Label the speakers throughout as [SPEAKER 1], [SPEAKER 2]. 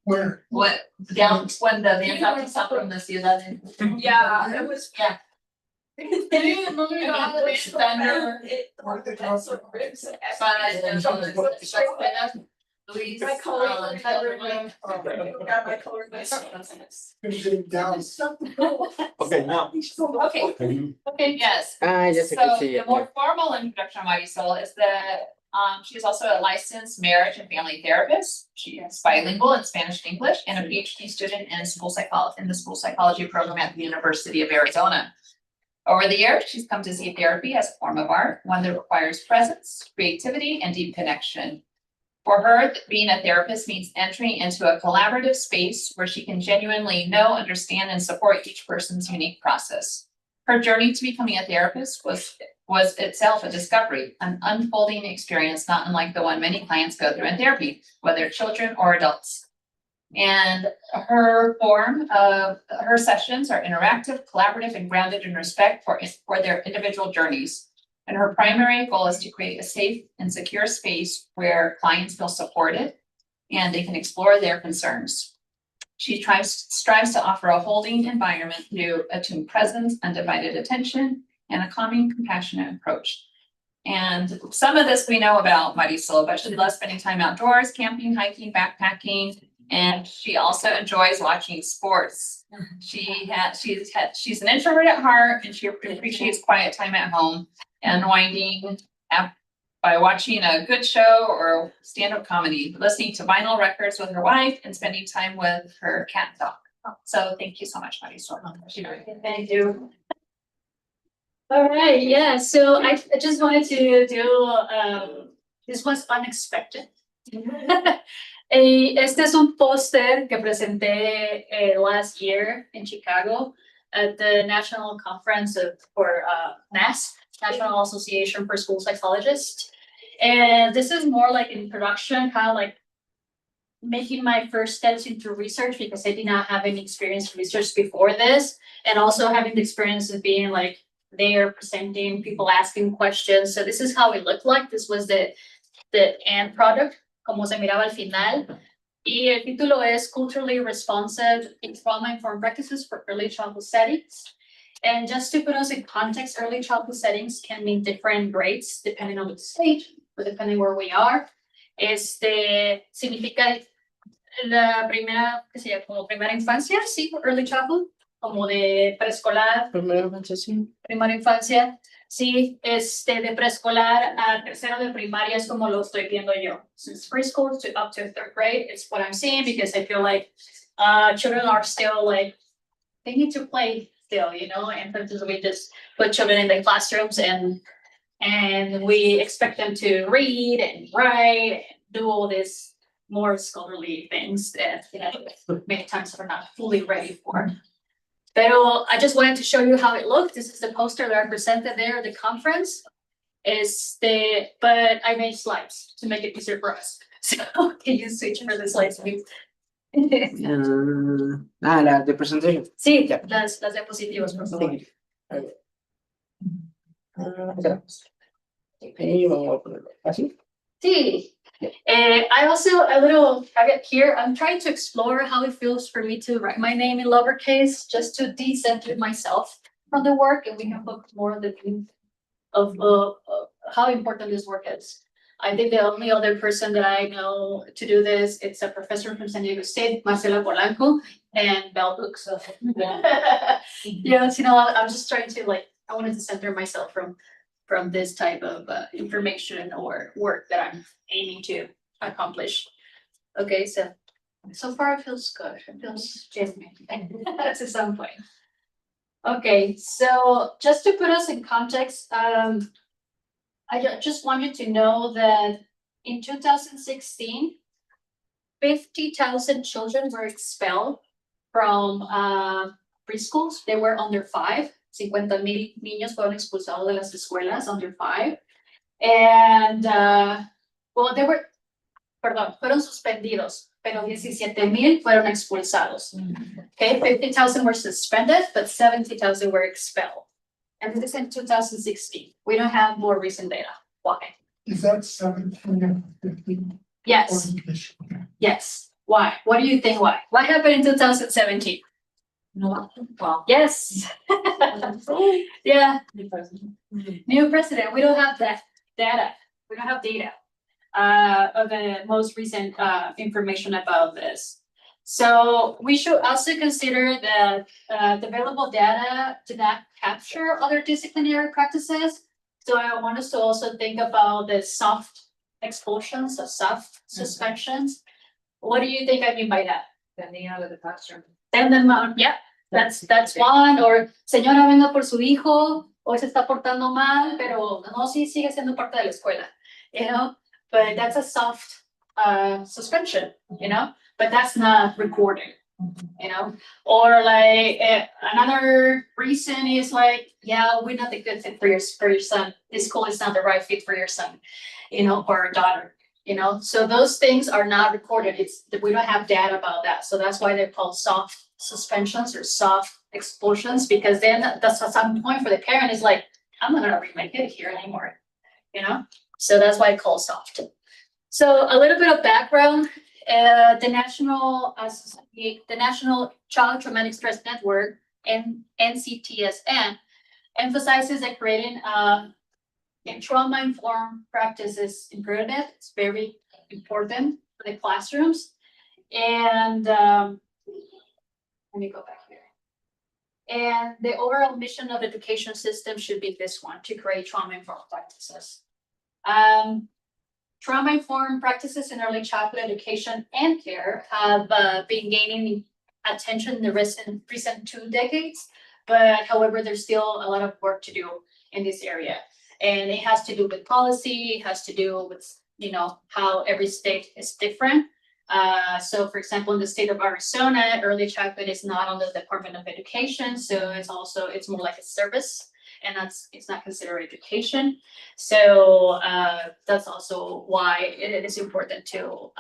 [SPEAKER 1] Where?
[SPEAKER 2] What, down when the van stopped from the ciudad.
[SPEAKER 3] Yeah, it was.
[SPEAKER 2] Yeah. Luis,
[SPEAKER 3] My color, my color.
[SPEAKER 1] Down.
[SPEAKER 4] Okay, now.
[SPEAKER 2] okay, okay, yes.
[SPEAKER 5] Yes, I can
[SPEAKER 2] So
[SPEAKER 5] see
[SPEAKER 2] the
[SPEAKER 5] it.
[SPEAKER 2] more formal introduction of Marisol is that she is also a licensed marriage and family therapist. She is bilingual in Spanish and English and a PhD student in school psychology program at the University of Arizona. Over the years, she's come to see therapy as a form of art, one that requires presence, creativity, and deep connection. For her, being a therapist means entering into a collaborative space where she can genuinely know, understand, and support each person's unique process. Her journey to becoming a therapist was itself a discovery, an unfolding experience not unlike the one many clients go through in therapy, whether children or adults. And her sessions are interactive, collaborative, and grounded in respect for their individual journeys. And her primary goal is to create a safe and secure space where clients feel supported and they can explore their concerns. She strives to offer a holding environment through attuned presence, undivided attention, and a calming, compassionate approach. And some of this we know about Marisol, but she loves spending time outdoors, camping, hiking, backpacking, and she also enjoys watching sports. She's an introvert at heart, and she appreciates quiet time at home and unwinding by watching a good show or stand-up comedy, listening to vinyl records with her wife, and spending time with her cat and dog. So thank you so much, Marisol.
[SPEAKER 3] Thank you. All right, yeah, so I just wanted to do, this was unexpected. Este es un póster que presenté last year in Chicago at the National Conference for NAS, National Association for School Psychologists. And this is more like an introduction, kind of like making my first steps into research because I did not have any experience in research before this. And also having the experience of being like there presenting, people asking questions. So this is how it looked like. This was the end product, como se miraba al final. Y el título es Culturally Responsive Trauma-Informed Practices for Early Childhood Settings. And just to put us in context, early childhood settings can mean different grades depending on the stage, or depending where we are. Significa la primera, que sería como primera infancia, sí, early childhood, como de preescolar.
[SPEAKER 5] Primera infancia, sí.
[SPEAKER 3] Primera infancia, sí, de preescolar a tercero de primaria es como lo estoy viendo yo. Since preschool to up to third grade, it's what I'm seeing because I feel like children are still like, they need to play still, you know, and sometimes we just put children in the classrooms and we expect them to read and write and do all this more scholarly things that, you know, many times are not fully ready for. Pero I just wanted to show you how it looked. This is the poster that I presented there at the conference. But I made slides to make it easier for us. So can you switch for the slides, please?
[SPEAKER 5] La de presentación.
[SPEAKER 3] Sí, las diapositivas, por favor.
[SPEAKER 5] Ahí vamos a ponerlo así.
[SPEAKER 3] Sí. I also, a little caveat here, I'm trying to explore how it feels for me to write my name in lowercase, just to decenter myself from the work, and we can focus more on the theme of how important this work is. I think the only other person that I know to do this, it's a professor from San Diego State, Marcela Polanco, and Bell Hooks. So, yes, you know, I'm just trying to I wanted to center myself from this type of information or work that I'm aiming to accomplish. Okay, so far it feels good. It feels genuine to some point. Okay, so just to put us in context, I just want you to know that in 2016, 50,000 children were expelled from preschools. They were under 5. 50,000 niños fueron expulsados de las escuelas under 5. And, well, fueron suspendidos, pero 17,000 fueron expulsados. Okay, 50,000 were suspended, but 70,000 were expelled. And this is in 2016. We don't have more recent data. Why?
[SPEAKER 1] Is that 17 and 15?
[SPEAKER 3] Yes, yes. Why? What do you think why? What happened in 2017?
[SPEAKER 2] No, well.
[SPEAKER 3] Yes. Yeah, new president. We don't have that data. We don't have data of the most recent information about this. So we should also consider that the available data did not capture other disciplinary practices. So I want us to also think about the soft expulsions or soft suspensions. What do you think I mean by that?
[SPEAKER 2] Sending out of the classroom.
[SPEAKER 3] Send them out, yeah, that's one, or señora venga por su hijo, hoy se está portando mal, pero no, sí sigue siendo parte de la escuela, you know? But that's a soft suspension, you know, but that's not recorded, you know? Or like another reason is like, yeah, we're not the good fit for your son. This school is not the right fit for your son, you know, or daughter. You know, so those things are not recorded. It's we don't have data about that. So that's why they're called soft suspensions or soft expulsions, because then that's at some point for the parent is like, I'm not gonna bring my kid here anymore. You know, so that's why it's called soft. So a little bit of background. The National Child Traumatic Stress Network and NCTSN emphasizes that creating and trauma-informed practice is imperative. It's very important for the classrooms. And let me go back here. And the overall mission of the education system should be this one, to create trauma-informed practices. Trauma-informed practices in early childhood education and care have been gaining attention in the recent 2 decades, but however, there's still a lot of work to do in this area. And it has to do with policy, it has to do with, you know, how every state is different. So for example, in the state of Arizona, early childhood is not under the Department of Education. So it's more like a service, and it's not considered education. So that's also why it is important to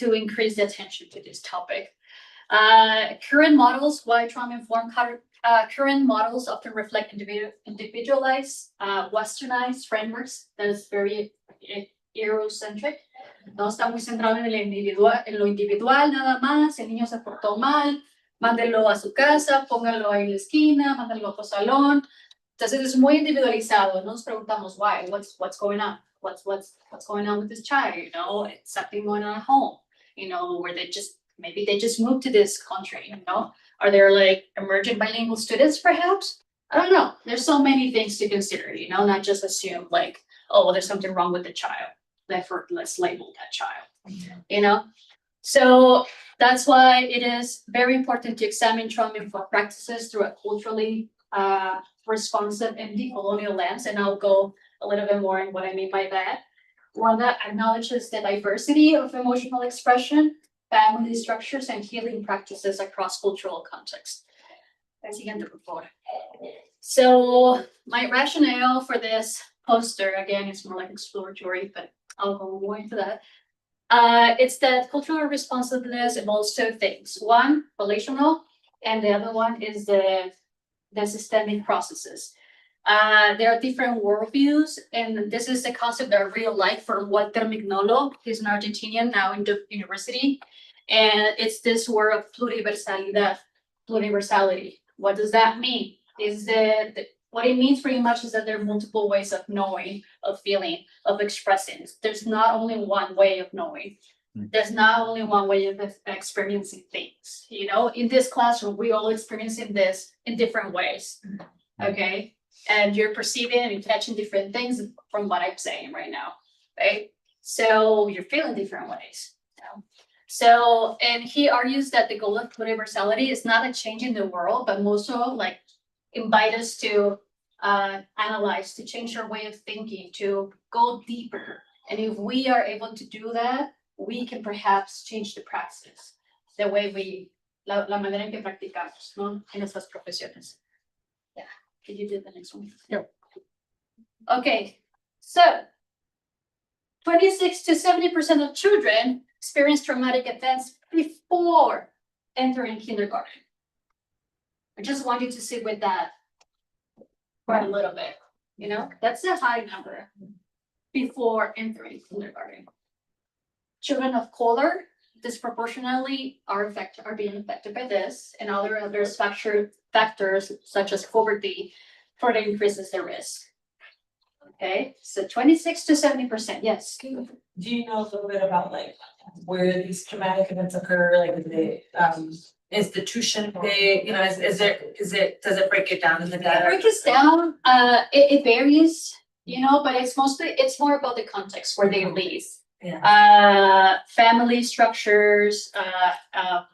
[SPEAKER 3] increase the attention to this topic. Current models, why trauma-informed current models often reflect individualized, westernized frameworks that is very Eurocentric. No está muy centrado en lo individual nada más. El niño se portó mal, mándelo a su casa, póngalo ahí en la esquina, mándalo a otro salón. Entonces es muy individualizado. Nos preguntamos why, what's going on, what's going on with this child. You know, it's something going on at home. You know, where maybe they just moved to this country. You know. Are there like emerging bilingual students perhaps? I don't know. There's so many things to consider, you know, not just assume like, oh, well, there's something wrong with the child. Let's label that child, you know? So that's why it is very important to examine trauma-informed practices through a culturally responsive and decolonial lens. And I'll go a little bit more in what I mean by that. One that acknowledges the diversity of emotional expression, family structures, and healing practices across cultural contexts. So my rationale for this poster, again, it's more like exploratory, but I'll go more into that. It's that cultural responsiveness involves 2 things. One, relational, and the other one is the systemic processes. There are different worldviews, and this is the concept that I really like from Walter Mignolo. He's an Argentinian now in the university. And it's this word of pluriversalidad, pluriversality. What does that mean? What it means pretty much is that there are multiple ways of knowing, of feeling, of expressing. There's not only one way of knowing. There's not only one way of experiencing things. You know, in this classroom, we all experiencing this in different ways. Okay, and you're perceiving and catching different things from what I'm saying right now, right? So you're feeling different ways. You know? So, and he argues that the goal of universality is not a change in the world, but also like invite us to analyze, to change our way of thinking, to go deeper. And if we are able to do that, we can perhaps change the praxis, the way la manera en que practicamos, ¿no? En nuestras profesiones. Yeah, can you do the next one?
[SPEAKER 5] Yeah.
[SPEAKER 3] Okay, so 26 to 70% of children experience traumatic events before entering kindergarten. I just want you to sit with that for a little bit, you know, that's a high number before entering kindergarten. children of color disproportionately are being affected by this, and other factors such as poverty further increases the risk. Okay, so 26 to 70%, yes.
[SPEAKER 1] Do you know a little bit about like where these traumatic events occur, like is it institution big, you know, does it break it down in the
[SPEAKER 3] It
[SPEAKER 1] data?
[SPEAKER 3] breaks down, it varies, you know, but it's more about the context where they live. Family structures,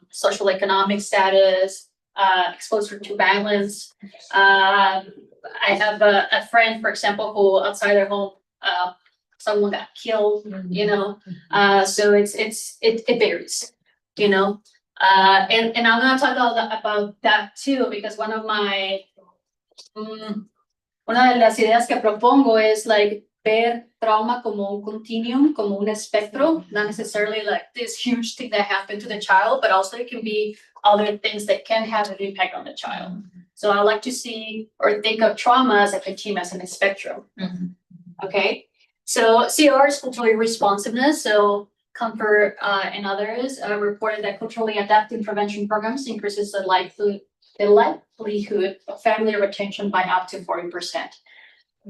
[SPEAKER 3] social economic status, exposure to violence. I have a friend, for example, who outside their home, someone got killed, you know, so it varies, you know. And I'm gonna talk about that too, because one of las ideas que propongo es like ver trauma como un continuum, como un espectro, not necessarily like this huge thing that happened to the child, but also it can be other things that can have an impact on the child. So I like to see or think of trauma as a continuum, as in a spectrum. Okay, so CR is culturally responsiveness. So Comfort and others reported that culturally adaptive prevention programs increases the likelihood of family retention by up to 40%.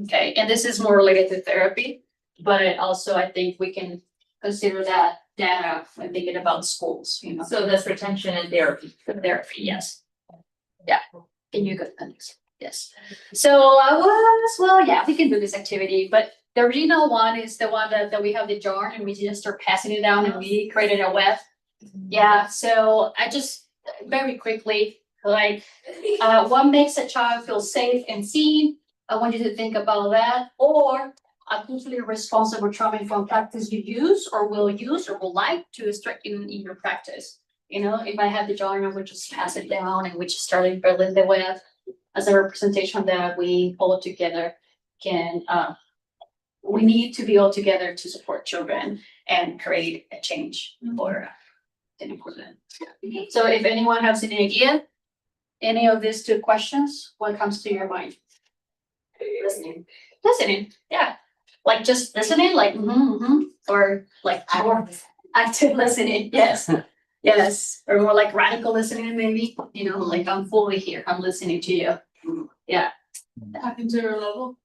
[SPEAKER 3] Okay, and this is more related to therapy, but also I think we can consider that data when thinking about schools, you know.
[SPEAKER 2] So this retention and therapy.
[SPEAKER 3] Therapy, yes. Yeah, can you go next? Yes. So we can do this activity, but the original one is the one that we have the jar and we just start passing it down and we created a web. Yeah, so I just very quickly, like, what makes a child feel safe and seen? I want you to think about that, or a culturally responsible trauma-informed practice you use or will like to start in your practice. You know, if I had the jar, I would just pass it down and we just started building the web as a representation that we all together can, we need to be all together to support children and create a change for an important. So if anyone has any idea, any of these two questions, what comes to your mind? Listening, yeah. Like just listening, like, or like more active listening, yes. Yes, or more like radical listening, maybe, you know, like I'm fully here, I'm listening to you. Yeah.
[SPEAKER 1] Happens at your level?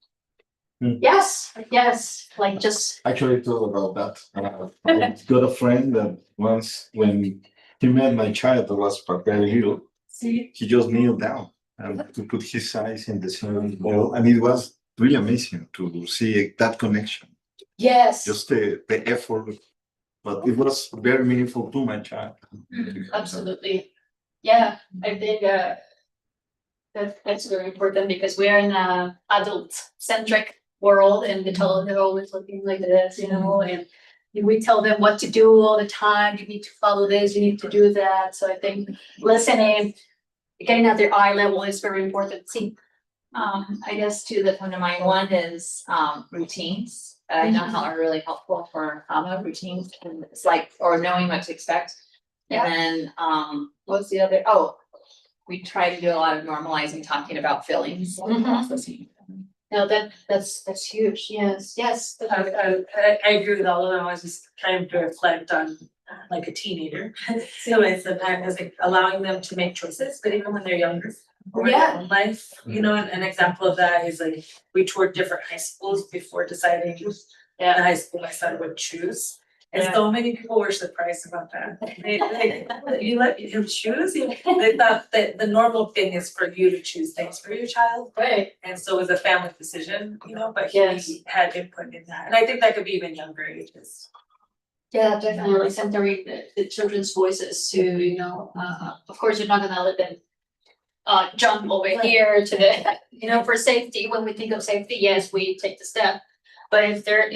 [SPEAKER 3] Yes, like just,
[SPEAKER 4] Actually thought about that. I got a friend that once when he met my child that was very little,
[SPEAKER 3] see,
[SPEAKER 4] he just kneeled down and to put his eyes in the same bowl. And it was really amazing to see that connection.
[SPEAKER 3] yes,
[SPEAKER 4] Just the effort, but it was very meaningful to my child.
[SPEAKER 3] absolutely. Yeah, I think that's very important because we are in a adult-centric world and the child are always looking like this, you know, and we tell them what to do all the time. You need to follow this, you need to do that. So I think listening, getting at their eye level is very important. See,
[SPEAKER 2] I guess two that come to mind. One is routines. I know how are really helpful for routines, and it's like, or knowing what to expect.
[SPEAKER 3] Yeah.
[SPEAKER 2] And then what's the other? Oh, we try to do a lot of normalizing, talking about feelings. Processing.
[SPEAKER 3] no, that's huge. Yes.
[SPEAKER 1] I agree with all of them. I was just trying to reflect on like a teenager. So it's sometimes like allowing them to make choices, but even when they're younger. Or
[SPEAKER 3] Yeah.
[SPEAKER 1] their own life, you know, an example of that is like we toured different high schools before deciding the high school my son would choose. And so many people were surprised about that. You let him choose? They thought that the normal thing is for you to choose things for your child.
[SPEAKER 3] Right.
[SPEAKER 1] And so it was a family decision, you know, but
[SPEAKER 3] Yes.
[SPEAKER 1] he had input in that. And I think that could be even younger ages.
[SPEAKER 3] Yeah, definitely centering the children's voices to, you know, of course, you're not gonna let them jump over here to the, you know, for safety. When we think of safety, yes, we take the step. But if they're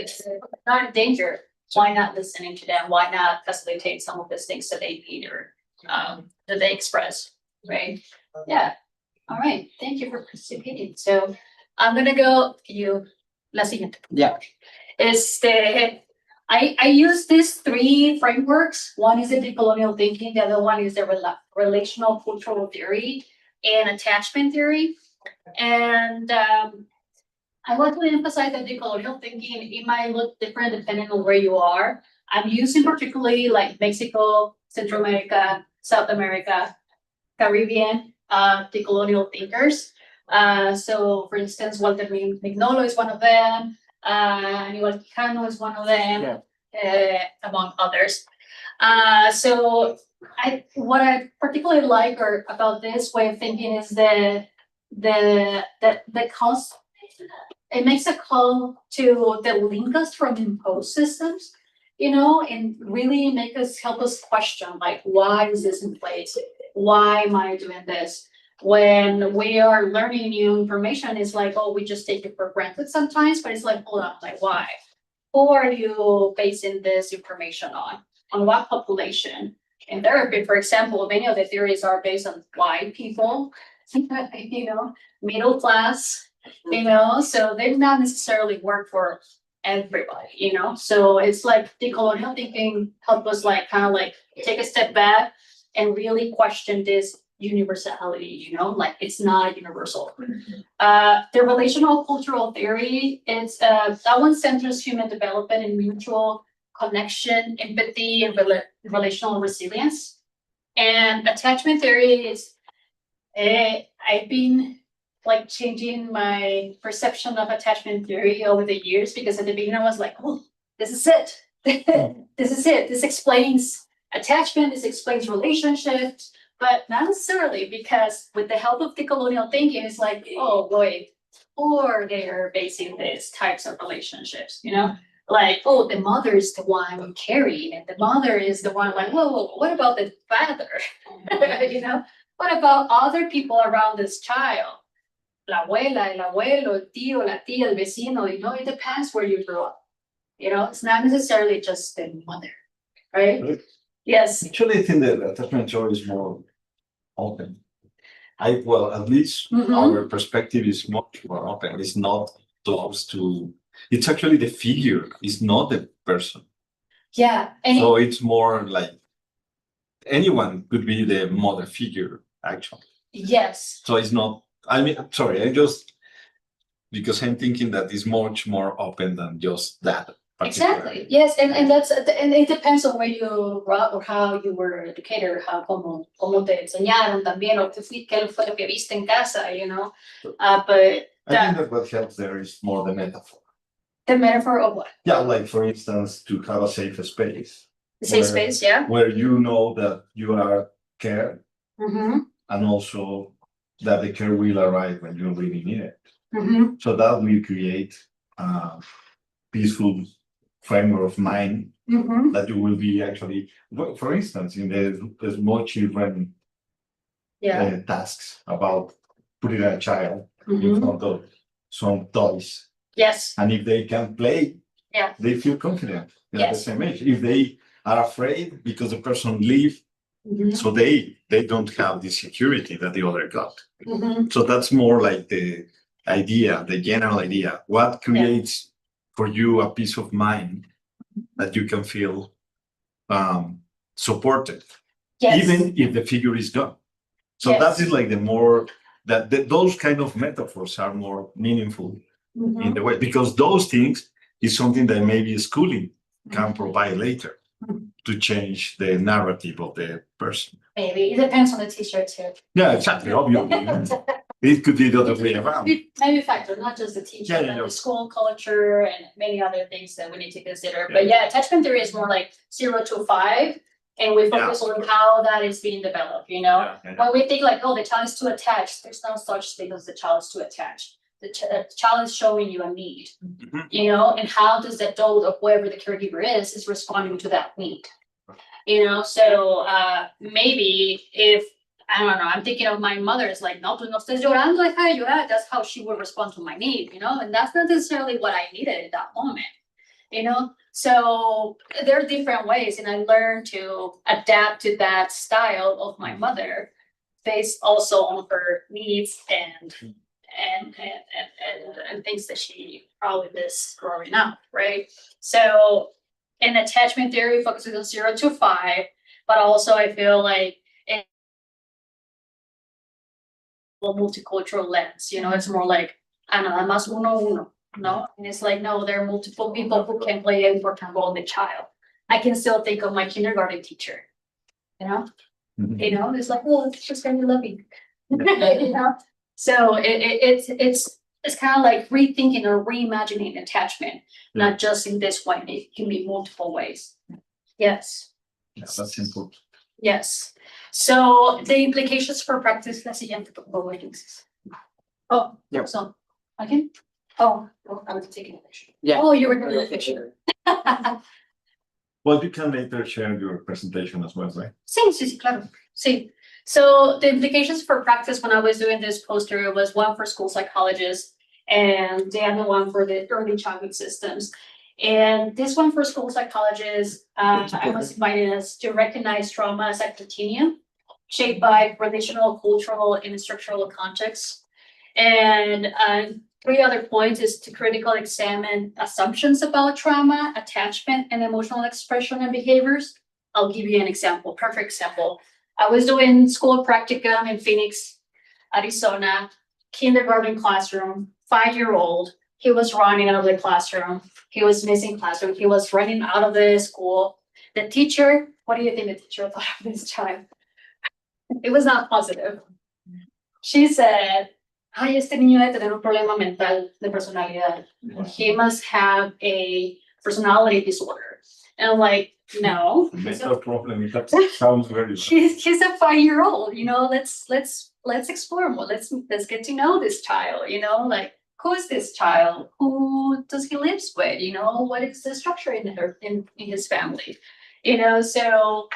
[SPEAKER 3] not in danger, why not listening to them? Why not facilitate some of those things that they need or that they express, right? Yeah. All right. Thank you for participating. So I'm gonna go. Can you, la siguiente.
[SPEAKER 5] Yeah.
[SPEAKER 3] I use these three frameworks. One is the decolonial thinking. The other one is the relational cultural theory and attachment theory. And I want to emphasize that decolonial thinking, it might look different depending on where you are. I'm using particularly like Mexico, Central America, South America, Caribbean, decolonial thinkers. So for instance, Walter Mignolo is one of them, Aníbal Quijano is one of them, among others. So what I particularly like about this way of thinking is the cost. It makes a call to the link us from imposed systems, and really help us question, like, why is this in place? Why am I doing this? When we are learning new information, it's like, oh, we just take it for granted sometimes, but it's like, hold on, like, why? Who are you basing this information on? On what population? In therapy, for example, many of the theories are based on white people, middle class, so they not necessarily work for everybody, so it's like decolonial thinking help us like kind of like take a step back and really question this universality, like it's not universal. The relational cultural theory is that one centers human development and mutual connection, empathy, and relational resilience. And attachment theory is I've been like changing my perception of attachment theory over the years, because at the beginning I was like, oh, this is it. This is it. This explains attachment, this explains relationships, but not necessarily, because with the help of decolonial thinking, it's like, oh, wait, or they're basing these types of relationships, like, oh, the mother is the one carrying, and the mother is the one like, whoa, what about the father? What about other people around this child? La abuela, el abuelo, el tío, la tía, el vecino, it depends where you grew up. It's not necessarily just the mother, right?
[SPEAKER 4] Right.
[SPEAKER 3] Yes.
[SPEAKER 4] Actually, I think that attachment theory is more open. At least
[SPEAKER 3] Mhm.
[SPEAKER 4] our perspective is much more open. It's not close to. It's actually the figure. It's not the person.
[SPEAKER 3] Yeah. And
[SPEAKER 4] So it's more like anyone could be the mother figure, actually.
[SPEAKER 3] yes.
[SPEAKER 4] So it's not. Sorry. Because I'm thinking that it's much more open than just that.
[SPEAKER 3] Exactly. Yes, and it depends on where you grew up or how you were educated, or cómo te enseñaron también, o qué fue lo que viste en casa, But
[SPEAKER 4] I think that what helps there is more the metaphor.
[SPEAKER 3] the metaphor of what?
[SPEAKER 4] Yeah, like for instance, to have a safe space.
[SPEAKER 3] The safe
[SPEAKER 4] Where-
[SPEAKER 3] space, yeah.
[SPEAKER 4] Where you know that you are cared,
[SPEAKER 3] Mm-hmm.
[SPEAKER 4] and also that the care will arrive when you really need it.
[SPEAKER 3] Mm-hmm.
[SPEAKER 4] So that will create a peaceful framework of mind
[SPEAKER 3] Mm-hmm.
[SPEAKER 4] that you will be actually, for instance, in the small children
[SPEAKER 3] Yeah.
[SPEAKER 4] tasks about putting a child in
[SPEAKER 3] Mm-hmm.
[SPEAKER 4] front of some toys.
[SPEAKER 3] Yes.
[SPEAKER 4] And if they can play,
[SPEAKER 3] Yeah.
[SPEAKER 4] they feel confident. They're at the
[SPEAKER 3] Yes.
[SPEAKER 4] same age. If they are afraid because the person leave,
[SPEAKER 3] Mm-hmm.
[SPEAKER 4] so they don't have the security that the other got.
[SPEAKER 3] Mm-hmm.
[SPEAKER 4] So that's more like the idea, the general idea. What creates for you a peace of mind that you can feel supported,
[SPEAKER 3] Yes.
[SPEAKER 4] even if the figure is gone. So
[SPEAKER 3] Yes.
[SPEAKER 4] that is like the more that those kind of metaphors are more meaningful
[SPEAKER 3] Mm-hmm.
[SPEAKER 4] in the way, because those things is something that maybe schooling can provide later to change the narrative of the person.
[SPEAKER 3] Maybe it depends on the teacher too.
[SPEAKER 4] Yeah, exactly. Obviously, it could be the other way around.
[SPEAKER 3] Maybe factor, not just the teacher,
[SPEAKER 4] Yeah, yeah,
[SPEAKER 3] but
[SPEAKER 4] yeah.
[SPEAKER 3] the school culture and many other things that we need to consider.
[SPEAKER 4] Yeah.
[SPEAKER 3] But yeah, attachment theory is more like 0 to 5, and we focus on how that is being developed.
[SPEAKER 4] Yeah, yeah.
[SPEAKER 3] When we think like, oh, the child is too attached, there's no such thing as the child is too attached. The child is showing you a need,
[SPEAKER 4] Mhm.
[SPEAKER 3] and how does the adult or whoever the caregiver is responding to that need. So maybe if, I don't know, I'm thinking of my mother, it's like, no, pues no estés llorando, deja de llorar. That's how she would respond to my need, and that's not necessarily what I needed at that moment, So there are different ways, and I learned to adapt to that style of my mother, based also on her needs and things that she probably missed growing up, right? So in attachment theory focuses on 0 to 5, but also I feel like in a multicultural lens, it's more like, nada más uno, no? And it's like, no, there are multiple people who can play an important role in the child. I can still think of my kindergarten teacher. It's like, oh, it's just very loving. So it's kind of like rethinking or reimagining attachment, not just in this way, it can be multiple ways. Yes.
[SPEAKER 4] Yeah, that's important.
[SPEAKER 3] Yes. So the implications for practice, la siguiente, por favor, Alexis. Oh,
[SPEAKER 5] Yeah.
[SPEAKER 3] so, again? Oh, well, I was taking a picture.
[SPEAKER 5] Yeah.
[SPEAKER 3] Oh, you were doing a picture.
[SPEAKER 4] Well, you can later share your presentation as well, right?
[SPEAKER 3] Sí, claro. Sí. So the implications for practice when I was doing this poster was one for school psychologists and the other one for the early childhood systems. And this one for school psychologists, I was invited us to recognize trauma as a continuum shaped by relational, cultural, and structural contexts. And three other points is to critically examine assumptions about trauma, attachment, and emotional expression and behaviors. I'll give you an example, perfect example. I was doing school practicum in Phoenix, Arizona, kindergarten classroom, 5-year-old. He was running out of the classroom. He was missing classroom. He was running out of the school. The teacher, what do you think the teacher thought of this child? It was not positive. She said, ay, este niño debe tener un problema mental de personalidad. He must have a personality disorder. And I'm like, no.
[SPEAKER 4] Mental problem, that sounds very.
[SPEAKER 3] He's a 5-year-old, let's explore more. Let's get to know this child, like who is this child? Who does he live with? What is the structure in his family? So,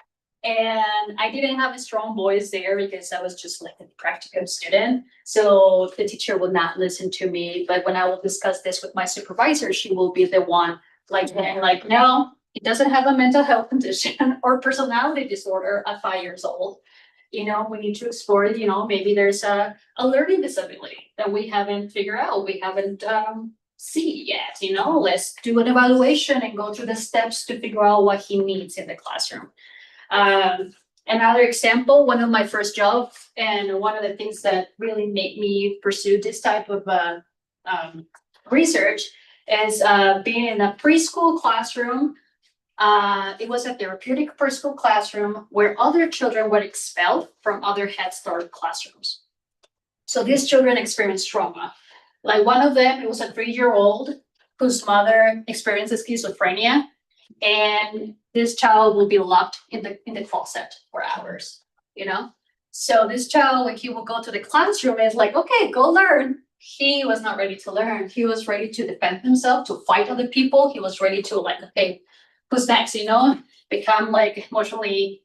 [SPEAKER 3] and I didn't have a strong voice there because I was just like a practicum student. So the teacher would not listen to me. But when I will discuss this with my supervisor, she will be the one like, no, he doesn't have a mental health condition or personality disorder at 5 years old. We need to explore, maybe there's a learning disability that we haven't figured out. We haven't see yet, let's do an evaluation and go through the steps to figure out what he needs in the classroom. Another example, one of my first jobs and one of the things that really made me pursue this type of research is being in a preschool classroom. It was a therapeutic preschool classroom where other children were expelled from other Head Start classrooms. So these children experienced trauma. Like one of them, it was a 3-year-old whose mother experiences schizophrenia, and this child will be locked in the closet for hours, So this child, when he will go to the classroom, is like, okay, go learn. He was not ready to learn. He was ready to defend himself, to fight other people. He was ready to okay, who's next, become like emotionally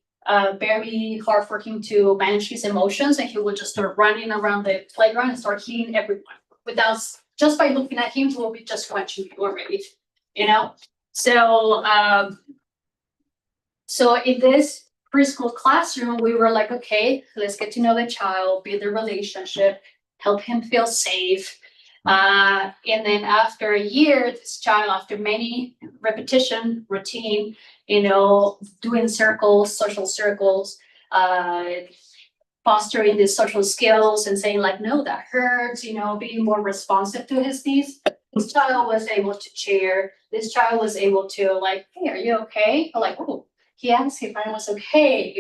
[SPEAKER 3] very hard for him to manage his emotions, and he would just start running around the playground and start hitting everyone without, just by looking at him, he will be just watching you already, So in this preschool classroom, we were like, okay, let's get to know the child, build a relationship, help him feel safe. And then after a year, this child, after many repetition, routine, doing circles, social circles, fostering these social skills and saying like, no, that hurts, being more responsive to his needs. This child was able to share. This child was able to like, hey, are you okay? Or like, oh, he asked if I was okay,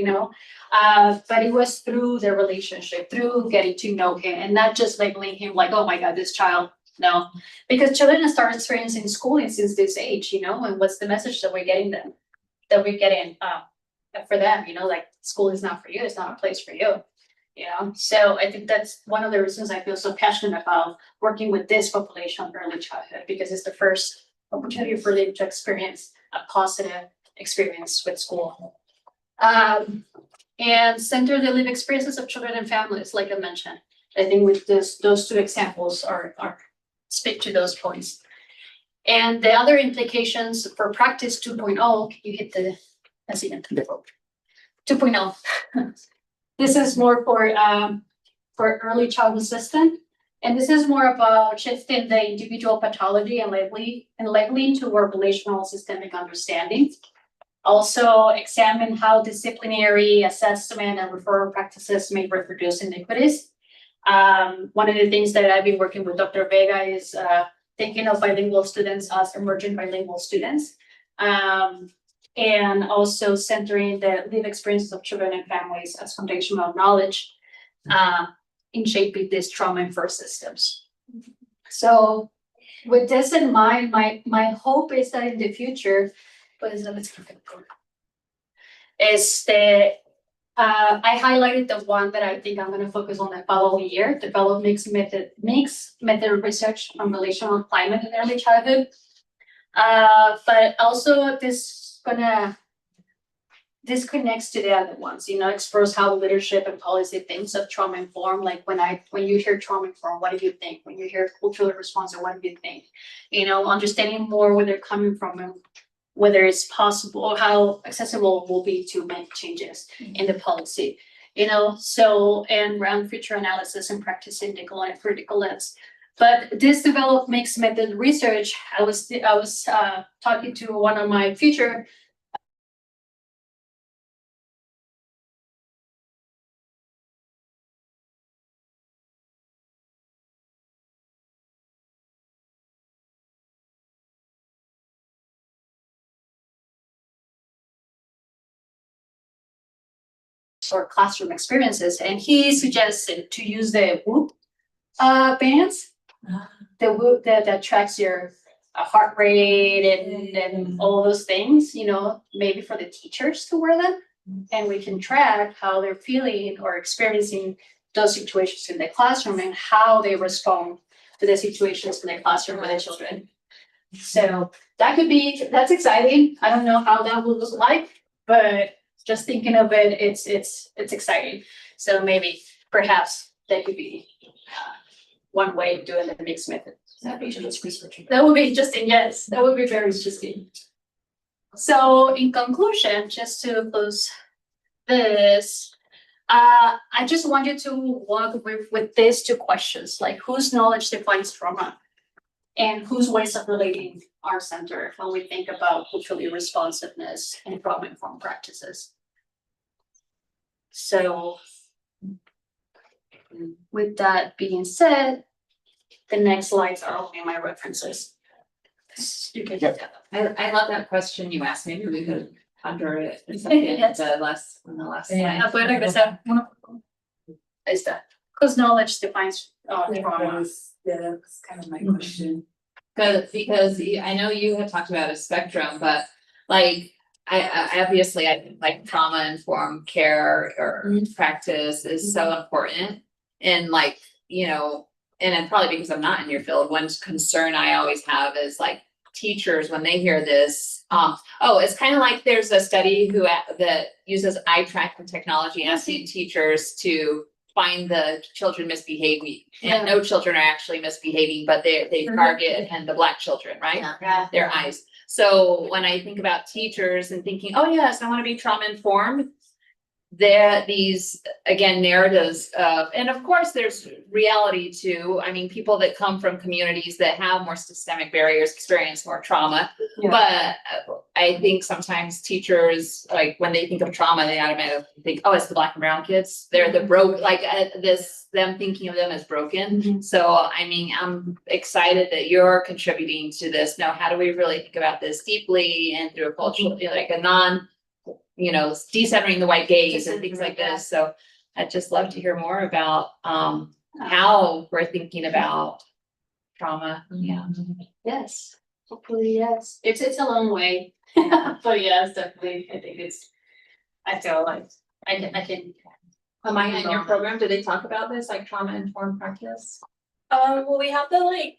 [SPEAKER 3] but it was through the relationship, through getting to know him and not just labeling him like, oh my God, this child. No, because children start experiencing schooling since this age, and what's the message that we're getting for them, like school is not for you. It's not a place for you. So I think that's one of the reasons I feel so passionate about working with this population of early childhood, because it's the first opportunity for them to experience a positive experience with school. And center the lived experiences of children and families, like I mentioned. I think with those two examples are speak to those points. And the other implications for practice 2.0, can you hit the 2.0. This is more for early childhood assistant. And this is more about shifting the individual pathology and labeling toward relational systemic understanding. Also examine how disciplinary assessment and referral practices may reproduce inequities. One of the things that I've been working with Dr. Vega is thinking of bilingual students as emerging bilingual students. and also centering the lived experiences of children and families as foundational knowledge in shaping these trauma-informed systems. So with this in mind, my hope is that in the future, is that I highlighted the one that I think I'm going to focus on the following year, develop mixed method research on relational climate in early childhood. But also this connects to the other ones, explores how leadership and policy thinks of trauma informed. Like when you hear trauma informed, what do you think? When you hear culturally responsive, what do you think? Understanding more where they're coming from and whether it's possible or how accessible it will be to make changes in the policy. So and around future analysis and practicing the critical lens. But this developed mixed method research, I was talking to one of my future or classroom experiences, and he suggested to use the Whoop bands, the Whoop that tracks your heart rate and all those things, maybe for the teachers to wear them, and we can track how they're feeling or experiencing those situations in the classroom and how they respond to the situations in the classroom with the children. So that's exciting. I don't know how that will look like, but just thinking of it, it's exciting. So maybe perhaps that could be one way of doing the mixed method. That would be interesting. Yes, that would be very interesting. So in conclusion, just to close this, I just wanted to walk with these two questions, like whose knowledge defines trauma and whose ways of relating are centered when we think about culturally responsiveness and trauma-informed practices. So with that being said, the next slides are only my references. You can get that.
[SPEAKER 2] I love that question you asked. Maybe we could ponder it in the last
[SPEAKER 1] Yeah.
[SPEAKER 2] slide.
[SPEAKER 3] Is that because knowledge defines trauma?
[SPEAKER 1] That's kind of my question.
[SPEAKER 2] Because I know you had talked about a spectrum, but like I obviously think like trauma informed care or practice is so important. And like, and then probably because I'm not in your field, one concern I always have is like teachers when they hear this. It's kind of like there's a study that uses eye tracking technology asking teachers to find the children misbehaving, and no children are actually misbehaving, but they target and the Black children, right?
[SPEAKER 3] Yeah.
[SPEAKER 2] Their eyes. So when I think about teachers and thinking, oh yes, I want to be trauma informed, these again narratives of, and of course there's reality too. I mean, people that come from communities that have more systemic barriers experience more trauma.
[SPEAKER 3] Yeah.
[SPEAKER 2] But I think sometimes teachers, like when they think of trauma, they automatically think, oh, it's the Black and brown kids. They're the broke, like them thinking of them as broken. So I mean, I'm excited that you're contributing to this. Now, how do we really think about this deeply and through a cultural, like a decentering the white gaze and things like this. So I'd just love to hear more about how we're thinking about trauma. Yeah.
[SPEAKER 3] Yes. Hopefully, yes. It's a long way. But yes, definitely. I think I feel like I can.
[SPEAKER 2] Am I in your program? Do they talk about this, like trauma informed practice?
[SPEAKER 6] Well, we have I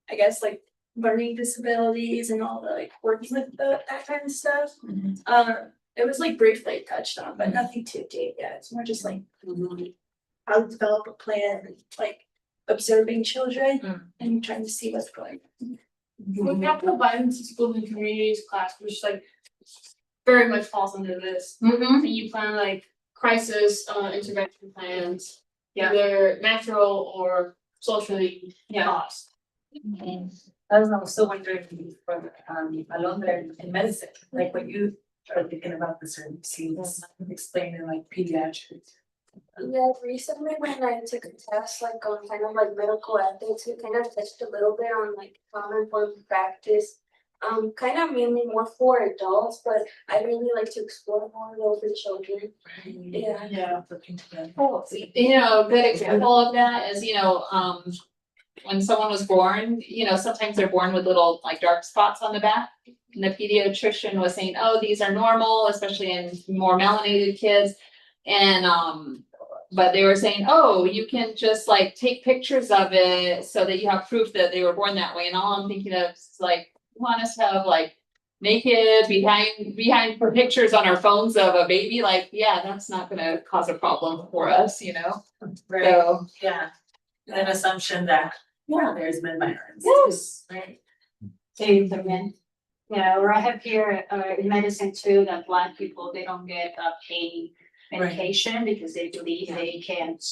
[SPEAKER 6] guess learning disabilities and all the working with that kind of stuff. It was briefly touched on, but nothing too deep yet. It's more just how to develop a plan, observing children and trying to see what's going on.
[SPEAKER 7] With capital violence in schools and communities class, which very much falls under this. And you plan crisis intervention plans, either natural or socially caused.
[SPEAKER 1] I was also wondering for along there in medicine, what you are thinking about the certain scenes, explaining pediatrics.
[SPEAKER 6] Yeah, recently when I took a test on kind of medical ethics, we kind of touched a little bit on trauma informed practice kind of mainly more for adults, but I really like to explore more of those with children. Yeah.
[SPEAKER 1] Yeah, looking to them.
[SPEAKER 2] You know, a good example of that is, when someone was born, sometimes they're born with little like dark spots on the back. And the pediatrician was saying, oh, these are normal, especially in more melanated kids. And, but they were saying, oh, you can just like take pictures of it so that you have proof that they were born that way. And all I'm thinking of is like, you want us to have like naked behind for pictures on our phones of a baby? Like, yeah, that's not gonna cause a problem for us,
[SPEAKER 1] Right,
[SPEAKER 2] So,
[SPEAKER 1] yeah, an assumption that, there's been violence.
[SPEAKER 2] yes.
[SPEAKER 1] Right.
[SPEAKER 3] Same again. Yeah, or I have here in medicine too, that Black people, they don't get pain medication because they believe they can't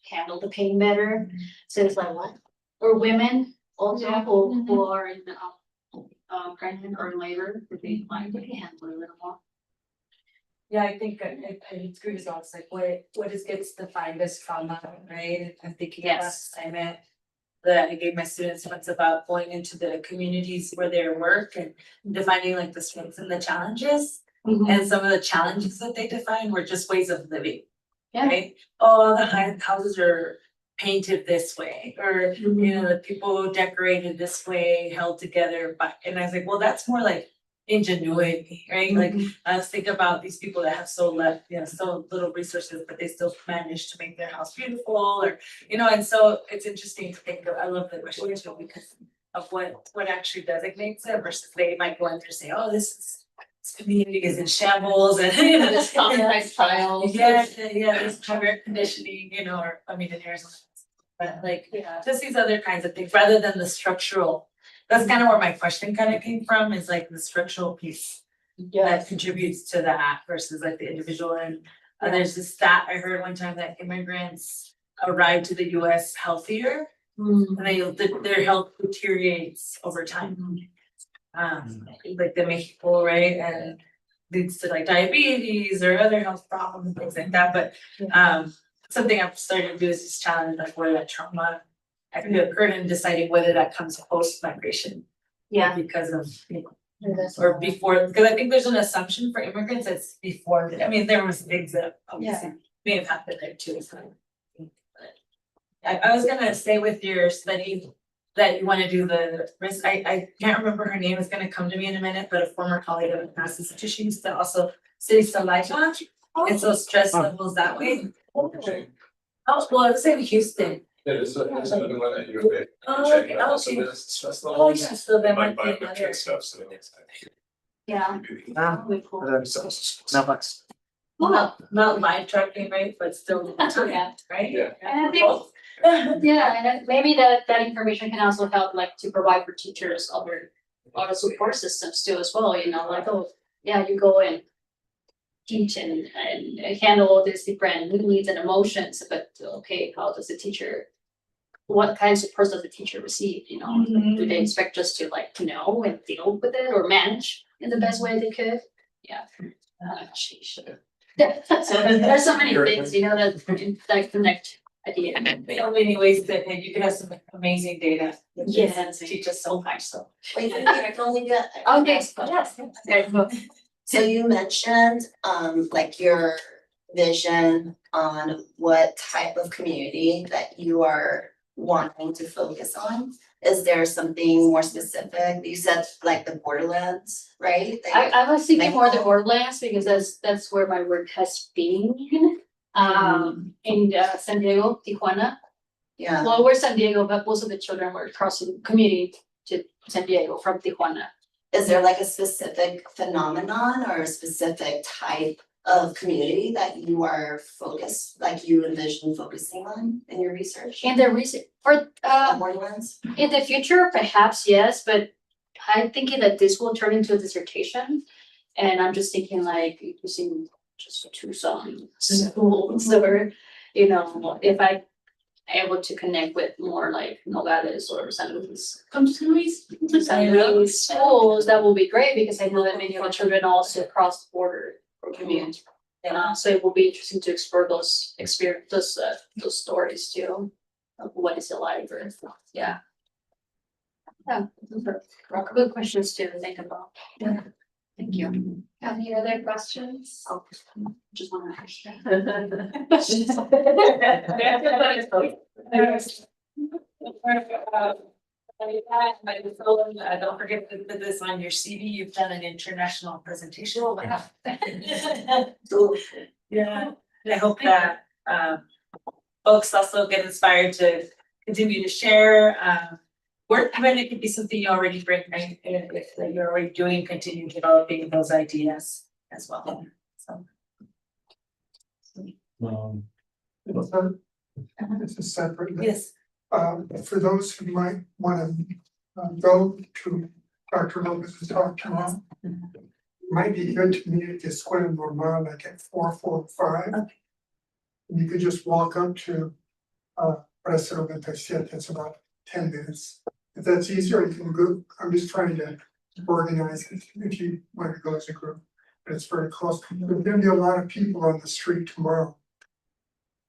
[SPEAKER 3] handle the pain better. So it's like what? Or women also who are in pregnant or in labor, that they like they can handle it a little more.
[SPEAKER 1] Yeah, I think I agree with you. It's like what is gets defined as trauma, right? I'm thinking about assignment that I gave my students once about going into the communities where they work and defining like the strengths and the challenges. And some of the challenges that they defined were just ways of living.
[SPEAKER 3] Yeah.
[SPEAKER 1] Right? Oh, the houses are painted this way, or the people decorated this way, held together. But and I was like, well, that's more like ingenuity, right? Like I was thinking about these people that have so little resources, but they still manage to make their house beautiful, or and so it's interesting to think of. I love the question too because of what actually designates it versus they might go in there and say, oh, this community is in shambles and
[SPEAKER 2] This traumatized child.
[SPEAKER 1] this air conditioning, or I mean in Arizona. But like just these other kinds of things rather than the structural. That's kind of where my question kind of came from, is like the structural piece that contributes to that versus like the individual. And there's this stat I heard one time that immigrants arrive to the US healthier and their health deteriorates over time. Like the Mexico, right? And leads to like diabetes or other health problems and things like that. But something I've started to do is just challenge like where that trauma actually occurred and deciding whether that comes post migration.
[SPEAKER 3] Yeah.
[SPEAKER 1] Because of or before, because I think there's an assumption for immigrants that's before. I mean, there was things that obviously may have happened there too. So I was gonna say with your study that you want to do the risk. I can't remember her name. It's gonna come to me in a minute, but a former colleague of the past institute, she used to also study saliva. And so stress levels that way. Oh, well, I was in Houston.
[SPEAKER 8] Yeah, there's another one at U of A.
[SPEAKER 1] Oh,
[SPEAKER 8] Check
[SPEAKER 1] okay,
[SPEAKER 8] it out. So
[SPEAKER 1] okay.
[SPEAKER 8] there's stress
[SPEAKER 1] Oh,
[SPEAKER 8] levels,
[SPEAKER 1] yeah, so there might
[SPEAKER 8] like
[SPEAKER 1] be
[SPEAKER 8] biometric
[SPEAKER 1] another.
[SPEAKER 8] stuff, so it's
[SPEAKER 3] Yeah.
[SPEAKER 5] No, thanks.
[SPEAKER 1] Not live tracking, right, but still,
[SPEAKER 3] Yeah.
[SPEAKER 1] right?
[SPEAKER 8] Yeah.
[SPEAKER 3] And I think, and then maybe that information can also help like to provide for teachers other support systems too as well, like, oh, yeah, you go and teach and handle all these different needs and emotions, but okay, how does the teacher, what kind of support does the teacher receive, do they expect us to like know and deal with it or manage in the best way they could? Yeah. Sheesh. So there's so many things, that connect at the end.
[SPEAKER 1] So many ways that you can have some amazing data.
[SPEAKER 3] Yes.
[SPEAKER 1] Teach us so much, so.
[SPEAKER 9] Wait, I only got.
[SPEAKER 3] Okay, yes, there you go.
[SPEAKER 9] So you mentioned, like your vision on what type of community that you are wanting to focus on. Is there something more specific? You said like the borderlands, right?
[SPEAKER 3] I was thinking more the Borderlands because that's where my work has been. In San Diego, Tijuana.
[SPEAKER 9] Yeah,
[SPEAKER 3] Well, we're San Diego, but most of the children were crossing community to San Diego from Tijuana.
[SPEAKER 9] is there like a specific phenomenon or a specific type of community that you are focused, like you envision focusing on in your research?
[SPEAKER 3] And the reason for
[SPEAKER 9] The borderlands?
[SPEAKER 3] in the future, perhaps yes, but I'm thinking that this will turn into a dissertation. And I'm just thinking like using just Tucson schools or, if I able to connect with more like Nogales or San Luis. San Luis schools, that will be great because I know that many of the children also cross the border for community. So it will be interesting to explore those those stories too. Of what is it like or, yeah. Yeah, those are good questions to think about.
[SPEAKER 2] Thank you.
[SPEAKER 3] Any other questions?
[SPEAKER 2] Oh, just wanna.
[SPEAKER 1] Don't forget to put this on your CV, you've done an international presentation. Yeah, I hope that folks also get inspired to continue to share work when it could be something you already bring, right? If you're already doing, continue developing those ideas as well, so.
[SPEAKER 10] This is separate.
[SPEAKER 1] Yes.
[SPEAKER 10] For those who might wanna go to Dr. Lopez's talk tomorrow. Might be good to meet at the Escuela Normal like at 4:45.
[SPEAKER 1] Okay.
[SPEAKER 10] You could just walk up to President Bentexiet, that's about 10 minutes. If that's easier, you can go, I'm just trying to organize it if you want to go as a group. But it's very close, there's gonna be a lot of people on the street tomorrow.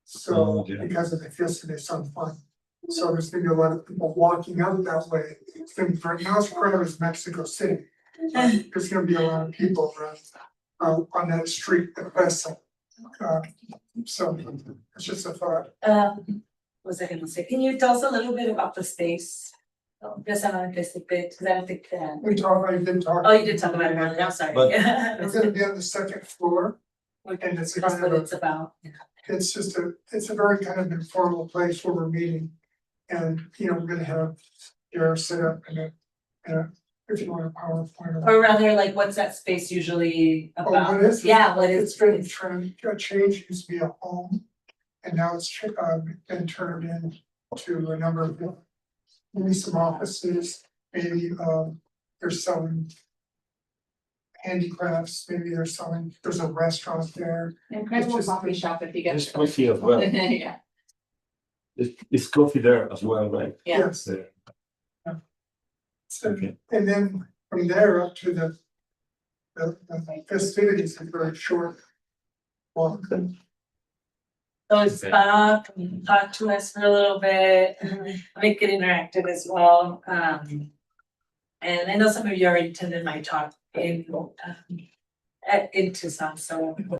[SPEAKER 10] So,
[SPEAKER 4] Oh, yeah.
[SPEAKER 10] because of the fiesta de San Juan. So there's gonna be a lot of people walking out that way. It's gonna be very, not as crowded as Mexico City. There's gonna be a lot of people on that street, the Presa. So it's just a thought.
[SPEAKER 1] What was I gonna say? Can you tell us a little bit about the space? Just on this a bit, because I don't think that.
[SPEAKER 10] I did talk.
[SPEAKER 1] Oh, you did talk about it earlier, I'm sorry.
[SPEAKER 4] But-
[SPEAKER 10] It's gonna be on the second floor. And it's
[SPEAKER 1] That's
[SPEAKER 10] kind
[SPEAKER 1] what
[SPEAKER 10] of
[SPEAKER 1] it's about.
[SPEAKER 10] it's a very kind of informal place where we're meeting. And, you know, we're gonna have your set up and if you want a PowerPoint.
[SPEAKER 1] Or rather, like, what's that space usually
[SPEAKER 10] Oh,
[SPEAKER 1] about?
[SPEAKER 10] what is it?
[SPEAKER 1] Yeah, what
[SPEAKER 10] It's
[SPEAKER 1] is?
[SPEAKER 10] been changed, it used to be a home. And now it's been turned into a number of, maybe some offices, maybe they're selling handicrafts, maybe there's a restaurant there.
[SPEAKER 2] Incredible
[SPEAKER 10] It's just-
[SPEAKER 2] coffee shop if you get.
[SPEAKER 4] There's coffee as well.
[SPEAKER 2] Yeah.
[SPEAKER 4] It's coffee there as well, right?
[SPEAKER 1] Yeah.
[SPEAKER 10] Yes.
[SPEAKER 4] There.
[SPEAKER 10] So,
[SPEAKER 4] Okay.
[SPEAKER 10] and then from there up to the festivities are very short. Walk.
[SPEAKER 1] So stop, talk to us for a little bit, make it interactive as well. And I know some of you already attended my talk in Tucson, so